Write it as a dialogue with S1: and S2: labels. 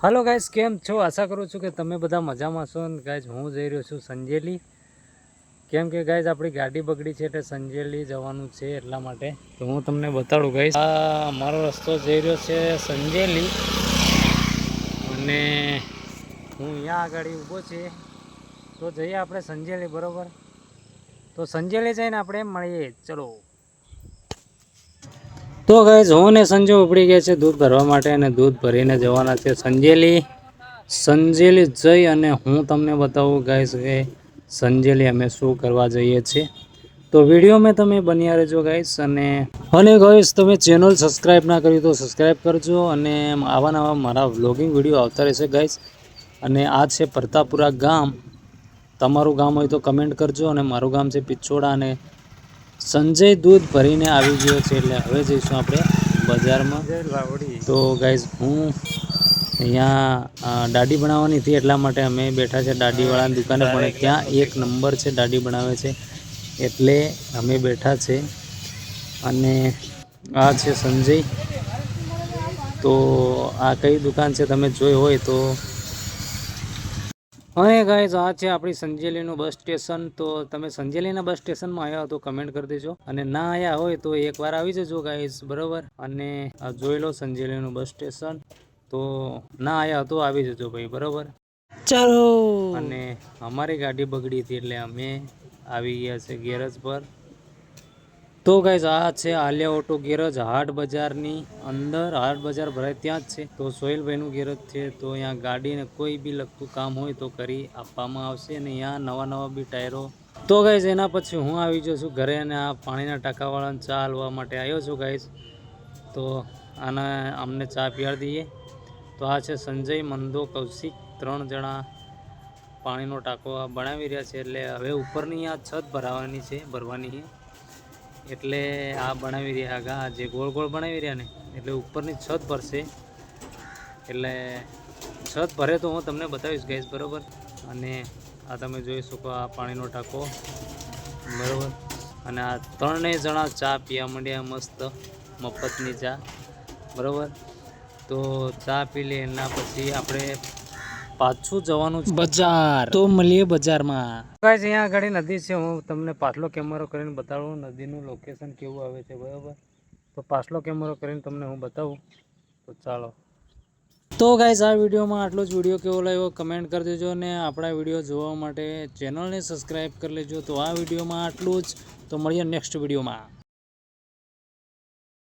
S1: Hello guys, केम छो? आशा करूँ છું કે તમે બધા મજામાં છો ને ગાइस હું જઈ રહ્યો છું સંજેલી, કેમ કે ગાइस આપણી ગાડી બગડી છે એટલે સંજેલી જવાનું છે એટલા માટે તો હું તમને બતાડું ગાइस આ મારો રસ્તો જઈ રહ્યો છે સંજેલી અને હું અહીંયા આગળ ઊભો છે તો જઈએ આપણે સંજેલી બરોબર। તો સંજેલી જઈને આપણે મળીએ, ચલો। तो गाइस હું ને સંજય ઉપડી ગયા છે દૂધ ભરવા માટે અને દૂધ ભરીને જવાના છે સંજેલી। સંજેલી જઈ અને હું તમને બતાવું ગાइस કે સંજેલી અમે શું કરવા જઈએ છીએ, તો વિડીયો में તમે બન્યા રહેજો ગાइस। અને ગાइस તમે ચેનલ સબસ્ક્રાઇબ ના કરી તો સબસ્ક્રાઇબ કરજો અને આવા નવા મારા વ્લોગિંગ વિડીયો આવતા રહેશે ગાइस। અને આ છે પ્રતાપપુરા ગામ, તમારું ગામ હોય તો કમેન્ટ કરજો અને મારું ગામ છે પિછોડા અને संजय दूध भरीने આવી ગયો છે એટલે હવે જઈશું આપણે બજારમાં। તો ગાइस હું અહીંયા દાઢી બનાવવાની હતી એટલા માટે અમે બેઠા છે દાઢીવાળાની દુકાને, પણ ત્યાં એક નંબર છે દાઢી બનાવે છે એટલે અમે બેઠા છે। અને આ છે સંજય, તો આ કઈ દુકાન છે તમે જોઈ હોય તો। અને ગાइस આ છે આપણી સંજેલીનું બસ સ્ટેશન, તો તમે સંજેલીના બસ સ્ટેશનમાં આવ્યા તો કમેન્ટ કરી દેજો અને ના આવ્યા હોય તો એકવાર આવી જજો ગાइस બરાબર। અને આ જોઈ લો સંજેલીનું બસ સ્ટેશન, તો ના આવ્યા તો આવી જજો ભાઈ બરાબર, ચાલો। અને અમારી ગાડી બગડી હતી એટલે અમે આવી ગયા છે ગેરેજ પર। તો ગાइस આ છે આલિયા ઓટો ગેરેજ, હાટ બજારની અંદર, હાટ બજાર ભરાય ત્યાં જ છે। તો સોહેલભાઈનું ગેરેજ છે, તો અહીંયા ગાડીને કોઈ બી લગતું કામ હોય તો કરી આપવામાં આવશે અને અહીંયા નવા બી ટાયરો। તો ગાइस એના પછી હું આવી ગયો છું ઘરે અને આ પાણીના ટાંકાવાળાને ચા આલવા માટે આવ્યો છું ગાइस। તો આના અમને ચા પીવાડી દઈએ। તો આ છે સંજય, મંદો, કૌશિક, 3 જણા પાણીનો ટાંકો બનાવી રહ્યા છે એટલે હવે ઉપરની આ છત ભરવાની છે એટલે આ બનાવી રહ્યા ગા જે ગોળ ગોળ બનાવી રહ્યા ને એટલે ઉપરની છત ભરશે, એટલે છત ભરે તો હું તમને બતાવીશ ગાइस બરાબર। અને આ તમે જોઈ શકો આ પાણીનો ટાંકો બરાબર, અને આ 3 જણા ચા પીવા માંડ્યા મસ્ત મફતની ચા બરાબર। તો ચા પી લે એના પછી આપણે પાછું જવાનું બજાર, તો મળીએ બજારમાં ગાइस। અહીંયા આગળ નદી છે, હું તમને પાછલો કેમેરો કરીને બતાવું નદીનું લોકેશન કેવું આવે છે બરાબર। તો પાછલો કેમેરો કરીને તમને હું બતાવું, તો ચાલો। તો ગાइस આ વિડીયોમાં આટલો જ। વિડીયો કેવો લાગ્યો કમેન્ટ કરી દેજો અને આપણા વિડીયો જોવા માટે ચેનલને સબસ્ક્રાઈબ કરી લેજો। તો આ વિડીયોમાં આટલું જ, તો મળીએ નેક્સ્ટ વિડીયોમાં।